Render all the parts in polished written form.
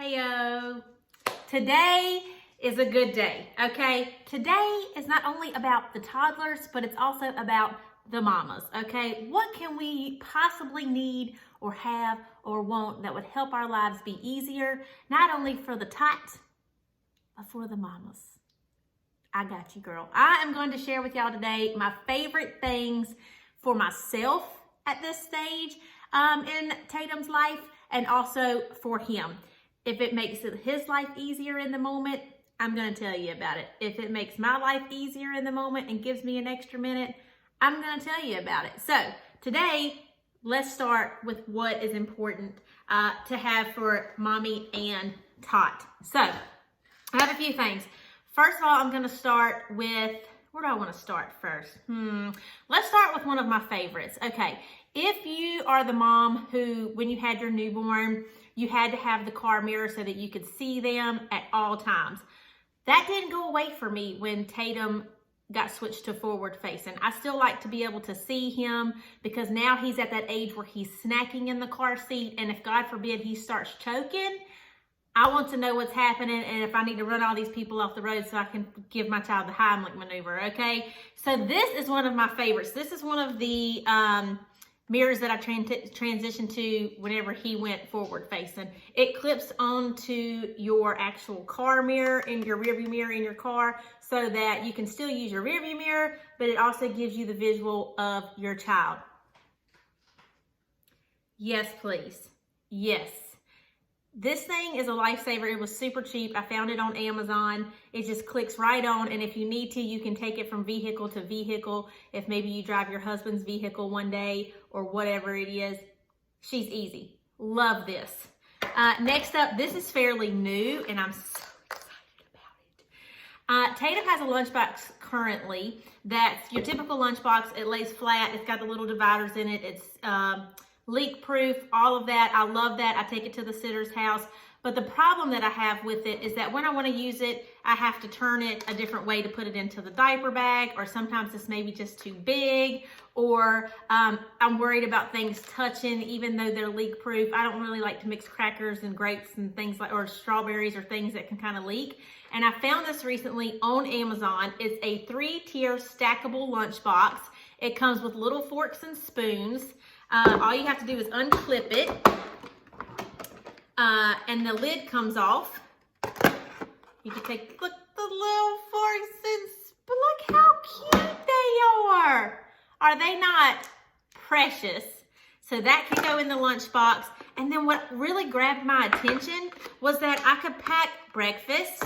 Heyo. Today is a good day, okay? Today is not only about the toddlers, but it's also about the mamas, okay? What can we possibly need or have or want that would help our lives be easier, not only for the tots, but for the mamas? I got you, girl. I am going to share with y'all today my favorite things for myself at this stage in Tatum's life, and also for him. If it makes his life easier in the moment, I'm going to tell you about it. If it makes my life easier in the moment and gives me an extra minute, I'm going to tell you about it. So today, let's start with what is important to have for mommy and Tot. So I have a few things. First of all, I'm going to start with, where do I want to start first? Let's start with one of my favorites. Okay, if you are the mom who, when you had your newborn, you had to have the car mirror so that you could see them at all times. That didn't go away for me when Tatum got switched to forward facing. I still like to be able to see him because now he's at that age where he's snacking in the car seat, and if God forbid he starts choking, I want to know what's happening and if I need to run all these people off the road so I can give my child the Heimlich maneuver, okay? So this is one of my favorites. This is one of the mirrors that I transitioned to whenever he went forward facing. It clips onto your actual car mirror and your rearview mirror in your car so that you can still use your rearview mirror, but it also gives you the visual of your child. Yes, please. Yes. This thing is a lifesaver. It was super cheap. I found it on Amazon. It just clicks right on, and if you need to, you can take it from vehicle to vehicle. If maybe you drive your husband's vehicle one day or whatever it is, she's easy. Love this. Next up, this is fairly new, and I'm so excited about it. Tatum has a lunchbox currently that's your typical lunchbox. It lays flat. It's got the little dividers in it. It's leak proof, all of that. I love that. I take it to the sitter's house. But the problem that I have with it is that when I want to use it, I have to turn it a different way to put it into the diaper bag, or sometimes it's maybe just too big, or I'm worried about things touching even though they're leak proof. I don't really like to mix crackers and grapes and things like, or strawberries or things that can kind of leak. And I found this recently on Amazon. It's a 3-tier stackable lunchbox. It comes with little forks and spoons. All you have to do is unclip it, and the lid comes off. You can take, look, the little forks and spoons. Look how cute they are. Are they not precious? So that can go in the lunchbox. And then what really grabbed my attention was that I could pack breakfast,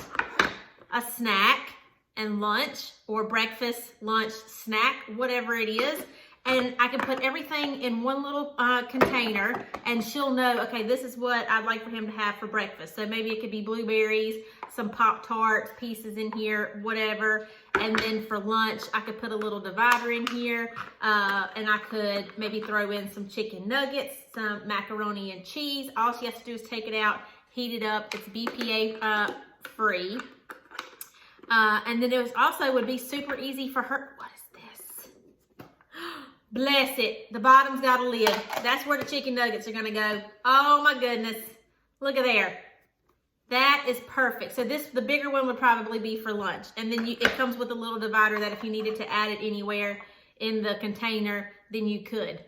a snack, and lunch, or breakfast, lunch, snack, whatever it is. And I can put everything in one little container, and she'll know, okay, this is what I'd like for him to have for breakfast. So maybe it could be blueberries, some Pop-Tarts, pieces in here, whatever. And then for lunch, I could put a little divider in here, and I could maybe throw in some chicken nuggets, some macaroni and cheese. All she has to do is take it out, heat it up. It's BPA free. And then it was also would be super easy for her. What is this? Bless it. The bottom's got a lid. That's where the chicken nuggets are going to go. Oh my goodness. Look at there. That is perfect. So the bigger one would probably be for lunch. And then it comes with a little divider that if you needed to add it anywhere in the container, then you could.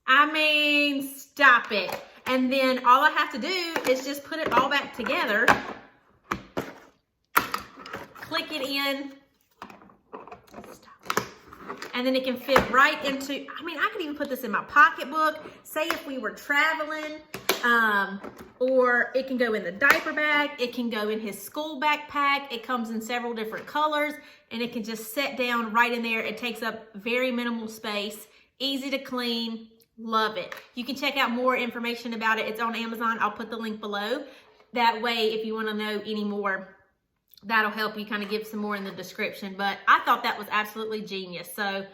I mean, stop it. And then all I have to do is just put it all back together. Click it in. Stop. And then it can fit right into, I mean, I could even put this in my pocketbook. Say if we were traveling, or it can go in the diaper bag. It can go in his school backpack. It comes in several different colors, and it can just set down right in there. It takes up very minimal space, easy to clean. Love it. You can check out more information about it. It's on Amazon. I'll put the link below. That way, if you want to know any more, that'll help you kind of give some more in the description. But I thought that was absolutely genius. So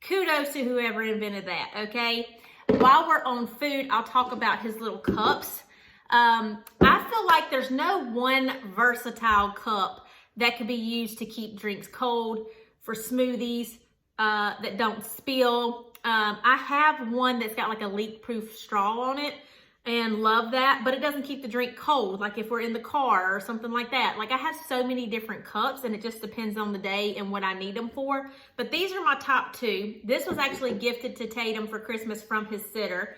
kudos to whoever invented that, okay? While we're on food, I'll talk about his little cups. I feel like there's no one versatile cup that could be used to keep drinks cold, for smoothies that don't spill. I have one that's got like a leak-proof straw on it. and love that, but it doesn't keep the drink cold, like if we're in the car or something like that. Like I have so many different cups and it just depends on the day and what I need them for. But these are my top two. This was actually gifted to Tatum for Christmas from his sitter.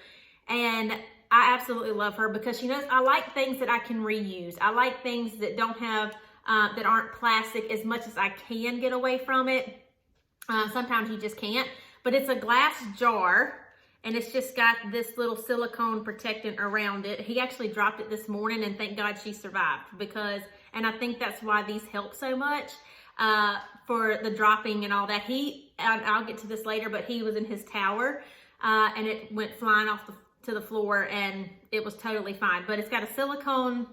And I absolutely love her because she knows I like things that I can reuse. I like things that don't have, that aren't plastic as much as I can get away from it. Sometimes you just can't, but it's a glass jar. And it's just got this little silicone protectant around it. He actually dropped it this morning and thank God she survived and I think that's why these help so much for the dropping and all that. I'll get to this later, but he was in his tower and it went flying off to the floor and it was totally fine. But it's got a silicone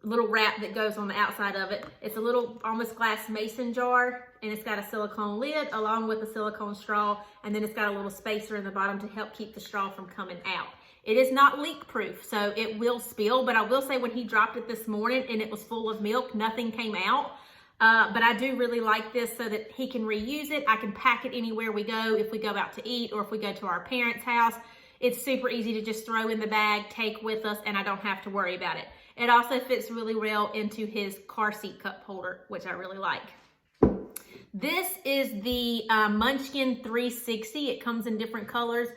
little wrap that goes on the outside of it. It's a little almost glass mason jar and it's got a silicone lid along with a silicone straw, and then it's got a little spacer in the bottom to help keep the straw from coming out. It is not leak proof, so it will spill, but I will say when he dropped it this morning and it was full of milk, nothing came out. But I do really like this so that he can reuse it. I can pack it anywhere we go, if we go out to eat or if we go to our parents' house. It's super easy to just throw in the bag, take with us, and I don't have to worry about it. It also fits really well into his car seat cup holder, which I really like. This is the Munchkin 360. It comes in different colors.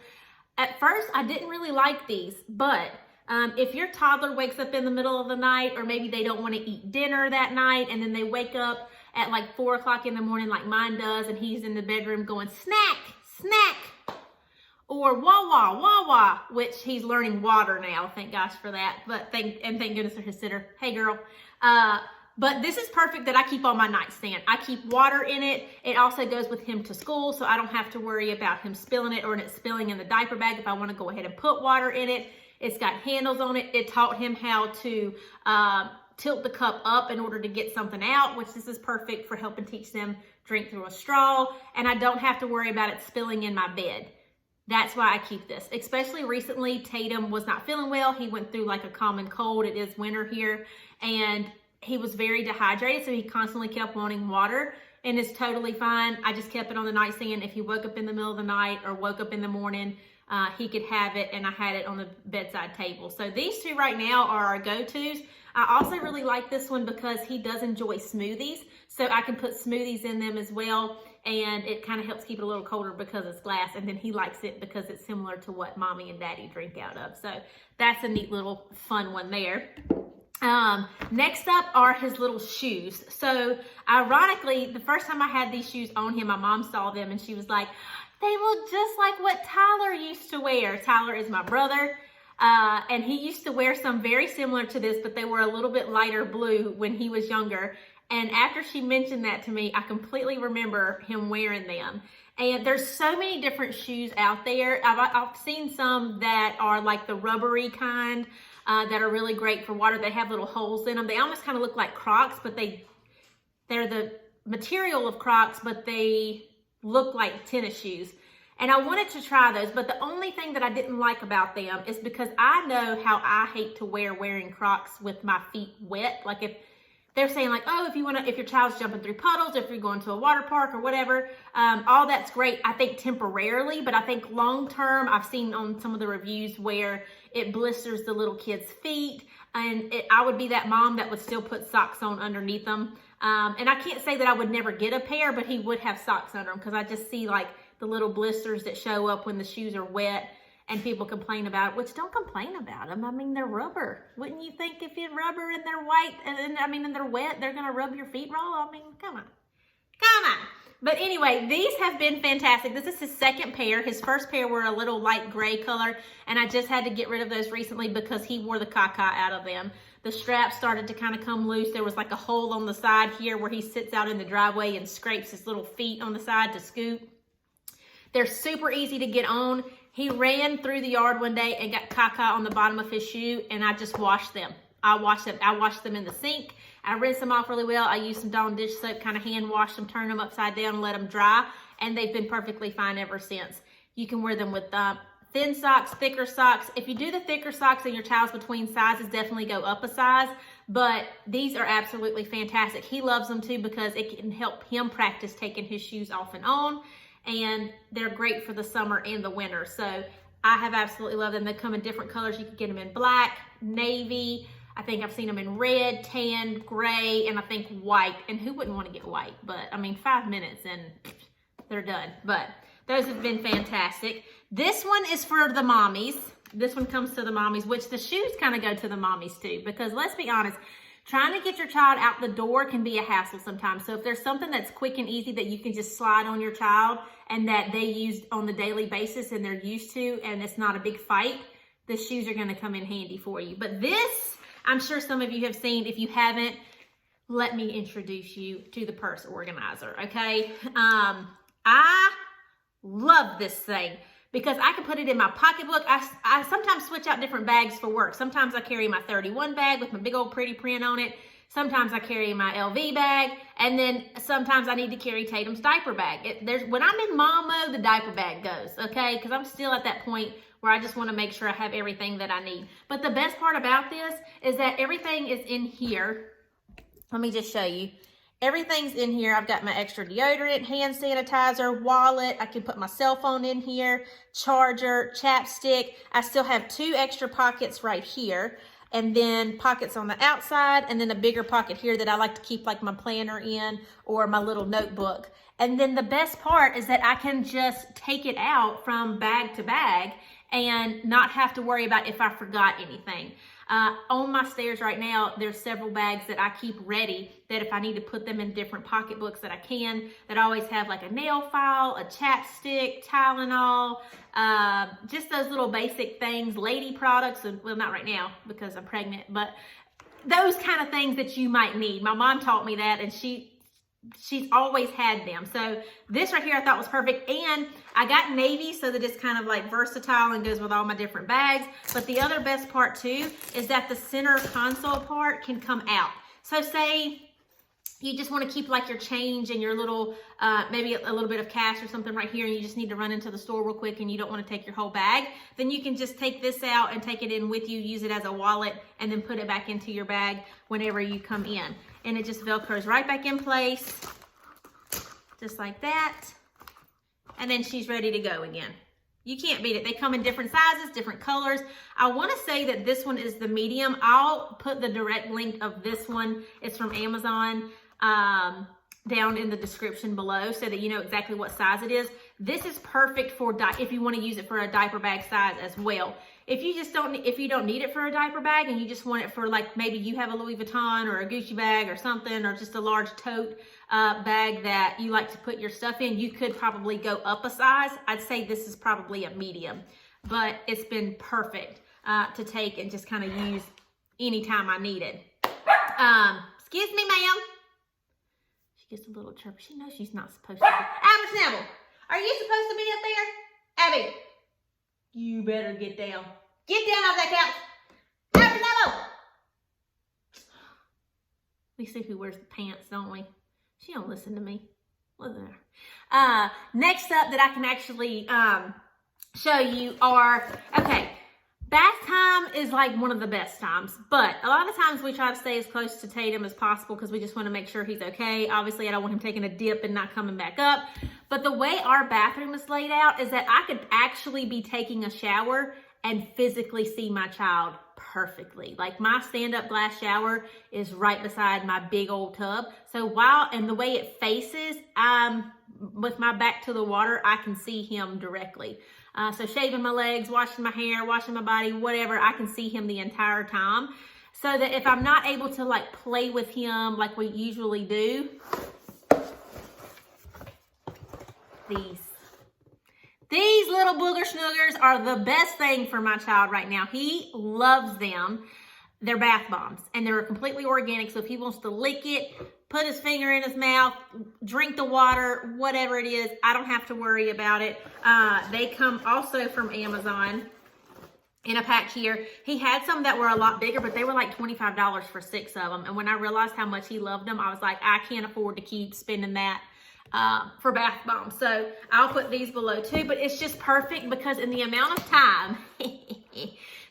At first, I didn't really like these, but if your toddler wakes up in the middle of the night, or maybe they don't want to eat dinner that night, and then they wake up at like 4 o'clock in the morning like mine does, and he's in the bedroom going, snack, snack, or wah wah, wah wah, which he's learning water now, thank gosh for that, but thank goodness for his sitter. Hey girl. But this is perfect that I keep on my nightstand. I keep water in it. It also goes with him to school, so I don't have to worry about him spilling it or it spilling in the diaper bag if I want to go ahead and put water in it. It's got handles on it. It taught him how to tilt the cup up in order to get something out, which this is perfect for helping teach them drink through a straw, and I don't have to worry about it spilling in my bed. That's why I keep this. Especially recently, Tatum was not feeling well. He went through like a common cold. It is winter here, and he was very dehydrated, so he constantly kept wanting water, and it's totally fine. I just kept it on the nightstand. If he woke up in the middle of the night or woke up in the morning, he could have it, and I had it on the bedside table. So these two right now are our go-tos. I also really like this one because he does enjoy smoothies, so I can put smoothies in them as well, and it kind of helps keep it a little colder because it's glass, and then he likes it because it's similar to what mommy and daddy drink out of. So that's a neat little fun one there. Next up are his little shoes. So ironically, the first time I had these shoes on him, my mom saw them and she was like, they look just like what Tyler used to wear. Tyler is my brother, and he used to wear some very similar to this, but they were a little bit lighter blue when he was younger. And after she mentioned that to me, I completely remember him wearing them. And there's so many different shoes out there. I've seen some that are like the rubbery kind, that are really great for water. They have little holes in them. They almost kind of look like Crocs, but they're the material of Crocs, but they look like tennis shoes. And I wanted to try those, but the only thing that I didn't like about them is because I know how I hate to wearing Crocs with my feet wet. Like if they're saying like, oh, if your child's jumping through puddles, if you're going to a water park or whatever, all that's great, I think temporarily, but I think long term, I've seen on some of the reviews where it blisters the little kids' feet, and I would be that mom that would still put socks on underneath them. And I can't say that I would never get a pair, but he would have socks under them because I just see like the little blisters that show up when the shoes are wet. And people complain about it, which don't complain about them. I mean, they're rubber. Wouldn't you think if you're rubber and they're white, and they're wet, they're gonna rub your feet raw? I mean, come on. Come on. But anyway, these have been fantastic. This is his second pair. His first pair were a little light gray color, and I just had to get rid of those recently because he wore the caca out of them. The straps started to kind of come loose. There was like a hole on the side here where he sits out in the driveway and scrapes his little feet on the side to scoot. They're super easy to get on. He ran through the yard one day and got caca on the bottom of his shoe, and I just washed them. I washed them in the sink. I rinsed them off really well. I used some Dawn dish soap, kind of hand washed them, turned them upside down, and let them dry, and they've been perfectly fine ever since. You can wear them with thin socks, thicker socks. If you do the thicker socks and your child's between sizes, definitely go up a size, but these are absolutely fantastic. He loves them too because it can help him practice taking his shoes off and on. And they're great for the summer and the winter. So I have absolutely loved them. They come in different colors. You can get them in black, navy. I think I've seen them in red, tan, gray, and I think white. And who wouldn't want to get white? But I mean, 5 minutes and they're done. But those have been fantastic. This one is for the mommies. This one comes to the mommies, which the shoes kind of go to the mommies too. Because let's be honest, trying to get your child out the door can be a hassle sometimes. So if there's something that's quick and easy that you can just slide on your child and that they use on the daily basis and they're used to, and it's not a big fight, the shoes are going to come in handy for you. But this, I'm sure some of you have seen. If you haven't, let me introduce you to the purse organizer, okay? I love this thing because I can put it in my pocketbook. I sometimes switch out different bags for work. Sometimes I carry my 31 bag with my big old pretty print on it. Sometimes I carry my LV bag, and then sometimes I need to carry Tatum's diaper bag. When I'm in mom mode, the diaper bag goes, okay? Because I'm still at that point where I just want to make sure I have everything that I need. But the best part about this is that everything is in here. Let me just show you. Everything's in here. I've got my extra deodorant, hand sanitizer, wallet. I can put my cell phone in here, charger, chapstick. I still have 2 extra pockets right here, and then pockets on the outside, and then a bigger pocket here that I like to keep like my planner in or my little notebook. And then the best part is that I can just take it out from bag to bag and not have to worry about if I forgot anything. On my stairs right now, there's several bags that I keep ready that if I need to put them in different pocketbooks that I can, that always have like a nail file, a chapstick, Tylenol, just those little basic things, lady products, and well, not right now because I'm pregnant, but those kind of things that you might need. My mom taught me that, and she's always had them. So this right here I thought was perfect. And I got navy so that it's kind of like versatile and goes with all my different bags. But the other best part too is that the center console part can come out. So say you just want to keep like your change and your little, maybe a little bit of cash or something right here, and you just need to run into the store real quick and you don't want to take your whole bag, then you can just take this out and take it in with you, use it as a wallet, and then put it back into your bag whenever you come in. And it just Velcros right back in place, just like that. And then she's ready to go again. You can't beat it. They come in different sizes, different colors. I want to say that this one is the medium. I'll put the direct link of this one. It's from Amazon down in the description below so that you know exactly what size it is. This is perfect for if you want to use it for a diaper bag size as well. If you don't need it for a diaper bag and you just want it for like maybe you have a Louis Vuitton or a Gucci bag or something, or just a large tote bag that you like to put your stuff in, you could probably go up a size. I'd say this is probably a medium, but it's been perfect to take and just kind of use anytime I need it. Excuse me, ma'am. She gets a little chirpy. She knows she's not supposed to be. Albert Snabble, are you supposed to be up there? Abby, you better get down. Get down off that couch. Albert Snabble. We see who wears the pants, don't we? She don't listen to me. Look at her. Next up that I can actually show you are, okay, bath time is like one of the best times, but a lot of times we try to stay as close to Tatum as possible because we just want to make sure he's okay. Obviously, I don't want him taking a dip and not coming back up. But the way our bathroom is laid out is that I could actually be taking a shower and physically see my child perfectly. Like my stand-up glass shower is right beside my big old tub. So and the way it faces, with my back to the water, I can see him directly. So shaving my legs, washing my hair, washing my body, whatever, I can see him the entire time. So that if I'm not able to like play with him like we usually do, these little booger snoogers are the best thing for my child right now. He loves them. They're bath bombs and they're completely organic. So if he wants to lick it, put his finger in his mouth, drink the water, whatever it is, I don't have to worry about it. They come also from Amazon in a pack here. He had some that were a lot bigger, but they were like $25 for 6 of them. And when I realized how much he loved them, I was like, I can't afford to keep spending that for bath bombs. So I'll put these below too, but it's just perfect because in the amount of time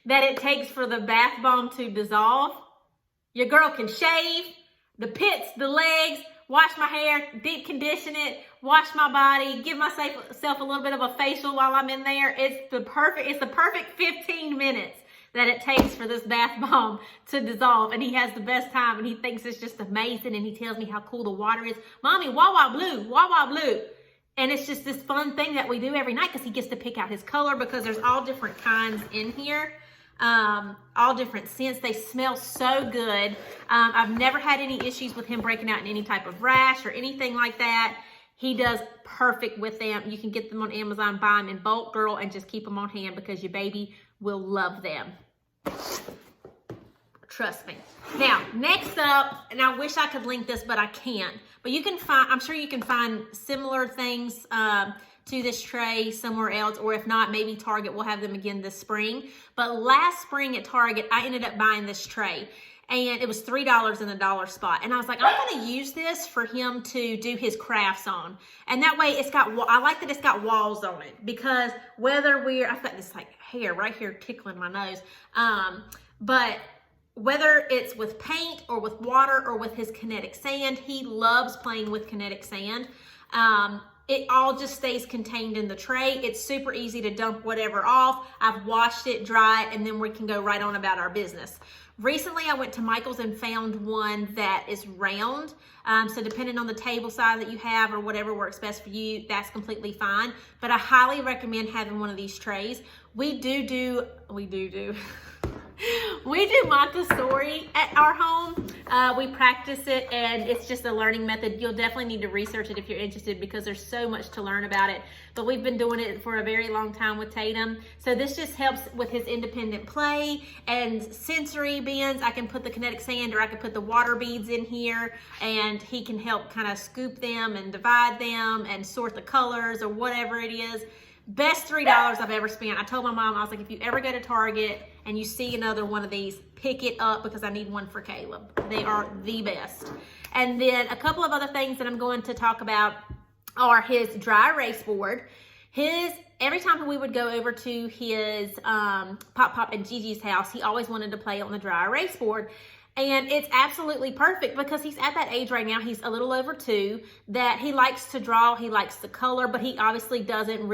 that it takes for the bath bomb to dissolve, your girl can shave the pits, the legs, wash my hair, deep condition it, wash my body, give myself a little bit of a facial while I'm in there. It's the perfect 15 minutes that it takes for this bath bomb to dissolve, and he has the best time, and he thinks it's just amazing, and he tells me how cool the water is. Mommy, Wawa blue, Wawa blue. And it's just this fun thing that we do every night because he gets to pick out his color, because there's all different kinds in here, all different scents. They smell so good. I've never had any issues with him breaking out in any type of rash or anything like that. He does perfect with them. You can get them on Amazon, buy them in bulk, girl, and just keep them on hand because your baby will love them. Trust me. Now, next up, and I wish I could link this, but I can't. But you can find, I'm sure you can find similar things to this tray somewhere else, or if not, maybe Target will have them again this spring. But last spring at Target, I ended up buying this tray, and it was $3 in the dollar spot. And I was like, I'm going to use this for him to do his crafts on. And that way it's got, I like that it's got walls on it, because whether I've got this like hair right here tickling my nose. But whether it's with paint or with water or with his kinetic sand, he loves playing with kinetic sand. It all just stays contained in the tray. It's super easy to dump whatever off. I've washed it, dry it, and then we can go right on about our business. Recently, I went to Michael's and found one that is round. So depending on the table size that you have or whatever works best for you, that's completely fine. But I highly recommend having one of these trays. We do Montessori at our home. We practice it, and it's just a learning method. You'll definitely need to research it if you're interested, because there's so much to learn about it. But we've been doing it for a very long time with Tatum. So this just helps with his independent play and sensory bins. I can put the kinetic sand, or I can put the water beads in here, and he can help kind of scoop them and divide them and sort the colors or whatever it is. Best $3 I've ever spent. I told my mom, I was like, if you ever go to Target and you see another one of these, pick it up, because I need one for Caleb. They are the best. And then a couple of other things that I'm going to talk about are his dry erase board. Every time we would go over to his Pop and Gigi's house, he always wanted to play on the dry erase board. And it's absolutely perfect, because he's at that age right now, he's a little over 2, that he likes to draw, he likes to color, but he obviously doesn't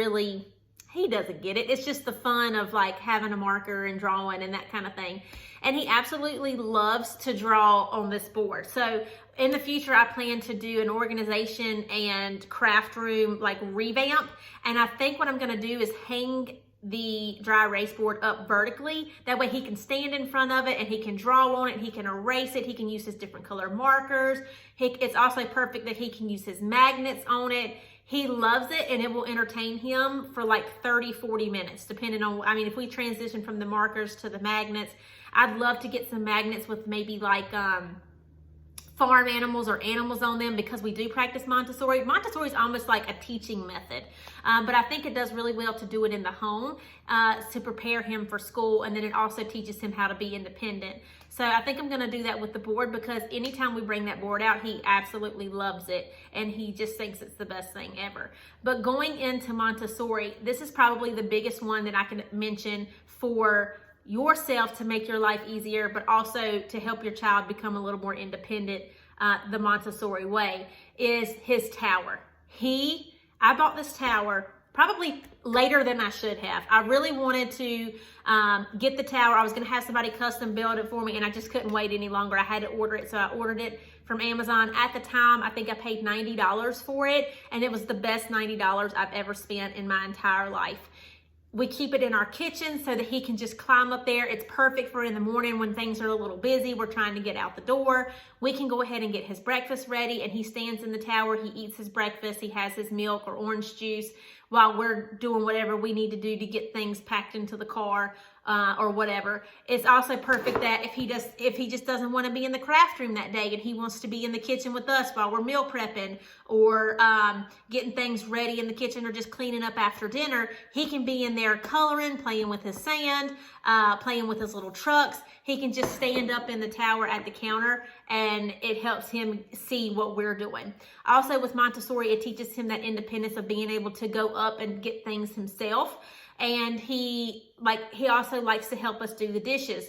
get it. It's just the fun of like having a marker and drawing and that kind of thing. And he absolutely loves to draw on this board. So in the future, I plan to do an organization and craft room like revamp. And I think what I'm gonna do is hang the dry erase board up vertically. That way he can stand in front of it and he can draw on it, he can erase it, he can use his different color markers. It's also perfect that he can use his magnets on it. He loves it, and it will entertain him for like 30-40 minutes, depending on, I mean, if we transition from the markers to the magnets. I'd love to get some magnets with maybe like farm animals or animals on them, because we do practice Montessori. Montessori is almost like a teaching method, but I think it does really well to do it in the home to prepare him for school, and then it also teaches him how to be independent. So I think I'm going to do that with the board, because anytime we bring that board out, he absolutely loves it, and he just thinks it's the best thing ever. But going into Montessori, this is probably the biggest one that I can mention for yourself to make your life easier, but also to help your child become a little more independent the Montessori way, is his tower. I bought this tower probably later than I should have. I really wanted to get the tower. I was going to have somebody custom build it for me, and I just couldn't wait any longer. I had to order it, so I ordered it from Amazon. At the time, I think I paid $90 for it, and it was the best $90 I've ever spent in my entire life. We keep it in our kitchen so that he can just climb up there. It's perfect for in the morning when things are a little busy, we're trying to get out the door. We can go ahead and get his breakfast ready, and he stands in the tower, he eats his breakfast, he has his milk or orange juice while we're doing whatever we need to do to get things packed into the car or whatever. It's also perfect that if he just doesn't want to be in the craft room that day and he wants to be in the kitchen with us while we're meal prepping or getting things ready in the kitchen or just cleaning up after dinner, he can be in there coloring, playing with his sand, playing with his little trucks. He can just stand up in the tower at the counter, and it helps him see what we're doing. Also with Montessori, it teaches him that independence of being able to go up and get things himself. And he also likes to help us do the dishes.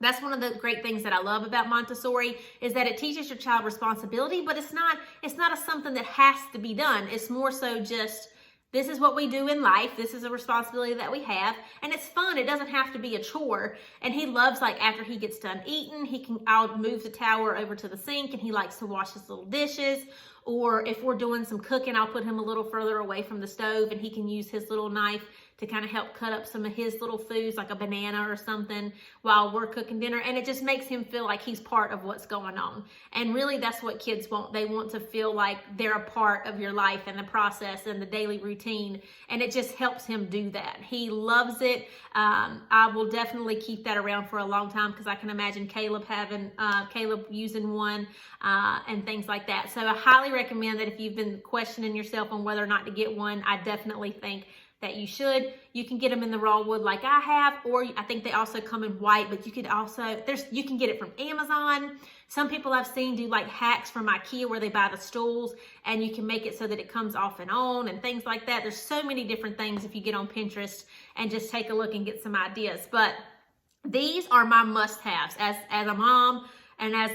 That's one of the great things that I love about Montessori, is that it teaches your child responsibility, but it's not something that has to be done. It's more so just, this is what we do in life. This is a responsibility that we have, and it's fun. It doesn't have to be a chore. And he loves, like, after he gets done eating, I'll move the tower over to the sink, and he likes to wash his little dishes. Or if we're doing some cooking, I'll put him a little further away from the stove, and he can use his little knife to kind of help cut up some of his little foods, like a banana or something, while we're cooking dinner. And it just makes him feel like he's part of what's going on. And really, that's what kids want. They want to feel like they're a part of your life and the process and the daily routine. And it just helps him do that. He loves it. I will definitely keep that around for a long time, because I can imagine Caleb using one and things like that. So I highly recommend that if you've been questioning yourself on whether or not to get one, I definitely think that you should. You can get them in the raw wood like I have, or I think they also come in white, but you could also, you can get it from Amazon. Some people I've seen do like hacks from Ikea where they buy the stools and you can make it so that it comes off and on and things like that. There's so many different things if you get on Pinterest and just take a look and get some ideas. But these are my must-haves as a mom. And as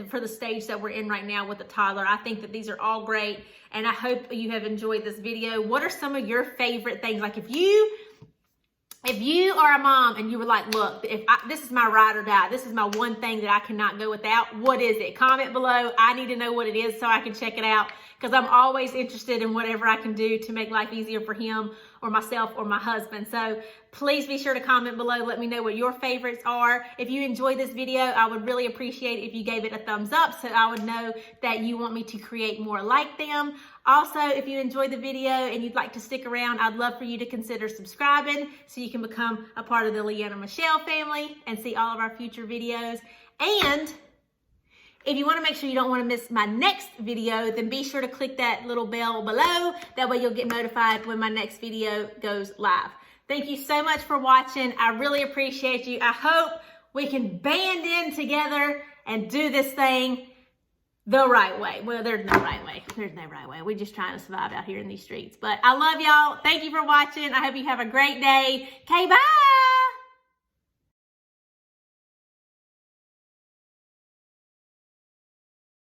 for the stage that we're in right now with the toddler, I think that these are all great. And I hope you have enjoyed this video. What are some of your favorite things? Like if you are a mom and you were like, look, this is my ride or die, this is my one thing that I cannot go without, what is it? Comment below. I need to know what it is so I can check it out, because I'm always interested in whatever I can do to make life easier for him or myself or my husband. So please be sure to comment below. Let me know what your favorites are. If you enjoyed this video, I would really appreciate it if you gave it a thumbs up, so I would know that you want me to create more like them. Also, if you enjoyed the video and you'd like to stick around, I'd love for you to consider subscribing so you can become a part of the Leanna Michelle family and see all of our future videos. And if you want to make sure you don't want to miss my next video, then be sure to click that little bell below. That way you'll get notified when my next video goes live. Thank you so much for watching. I really appreciate you. I hope we can band in together and do this thing the right way. Well, there's no right way. There's no right way. We're just trying to survive out here in these streets. But I love y'all. Thank you for watching. I hope you have a great day. Okay, bye.